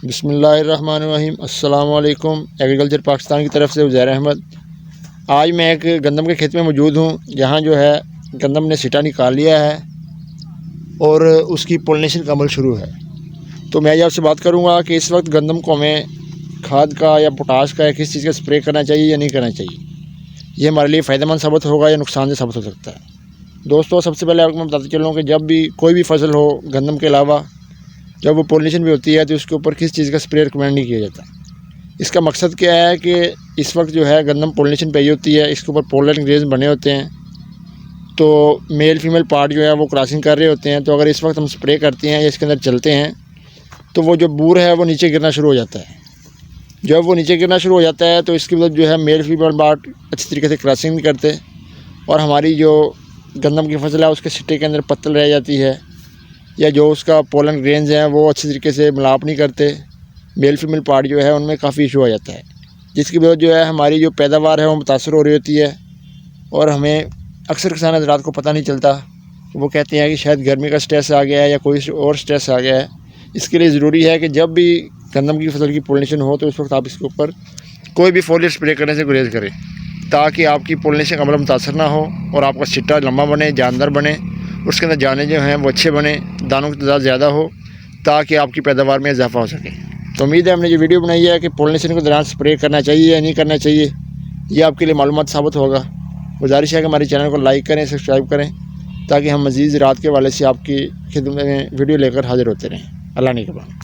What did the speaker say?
बिस्मिल्लाहिर्रहमानिर्रहीम। अस्सलाम वालेकुम। एग्रीकल्चर पाकिस्तान की तरफ से उज़ैर अहमद। आज मैं एक गंदम के खेत में मौजूद हूँ, जहाँ जो है गंदम ने सिटा निकाल लिया है और उसकी पोलिनेशन का अमल शुरू है। तो मैं आपसे बात करूँगा कि इस वक्त गंदम को हमें खाद का या पोटाश का या किस चीज़ का स्प्रे करना चाहिए या नहीं करना चाहिए। ये हमारे लिए फ़ायदेमंद साबित होगा या नुकसानदेह साबित हो सकता है। दोस्तों, सबसे पहले आपको मैं बताते चलूँ कि जब भी कोई भी फसल हो गंदम के अलावा, जब वो पोलिनेशन भी होती है तो उसके ऊपर किस चीज़ का स्प्रे रिकमेंड नहीं किया जाता। इसका मकसद क्या है कि इस वक्त जो है गंदम पोलिनेशन पे ही होती है, इसके ऊपर पोलन ग्रेन्स बने होते हैं, तो मेल फीमेल पार्ट जो है वो क्रॉसिंग कर रहे होते हैं। तो अगर इस वक्त हम स्प्रे करते हैं या इसके अंदर चलते हैं तो वो जो बूर है वो नीचे गिरना शुरू हो जाता है। जब वो नीचे गिरना शुरू हो जाता है तो इसकी वजह जो है मेल फीमेल पार्ट अच्छी तरीके से क्रॉसिंग नहीं करते और हमारी जो गंदम की फसल है उसके सिट्टे के अंदर पत्तल रह जाती है, या जो उसका पोलन ग्रेन्स हैं वो अच्छी तरीके से मिलाप नहीं करते। मेल फीमेल पार्ट जो है उनमें काफ़ी इशू आ जाता है, जिसकी वजह जो है हमारी जो पैदावार है वो मुतासर हो रही होती है। और हमें अक्सर किसान हज़रात को पता नहीं चलता, वो कहते हैं कि शायद गर्मी का स्ट्रेस आ गया है या कोई और स्ट्रेस आ गया है। इसके लिए ज़रूरी है कि जब भी गंदम की फसल की पोलिनेशन हो तो उस वक्त आप इसके ऊपर कोई भी फोलियर स्प्रे करने से गुरेज करें, ताकि आपकी पोलिनेशन का अमल मुतासर ना हो और आपका सिट्टा लंबा बने, जानदार बने, उसके अंदर जाने जो हैं वो अच्छे बने, दानों की तादाद ज़्यादा हो, ताकि आपकी पैदावार में इजाफा हो सके। तो उम्मीद है हमने जो वीडियो बनाई है कि पोलिनेशन के दौरान स्प्रे करना चाहिए या नहीं करना चाहिए, ये आपके लिए मालूमात साबित होगा। गुजारिश है कि हमारे चैनल को लाइक करें, सब्सक्राइब करें, ताकि हम मज़ीद ज़राअत के हवाले से आपकी खिदमत में वीडियो लेकर हाजिर होते रहें। अल्लाह ने के बाद।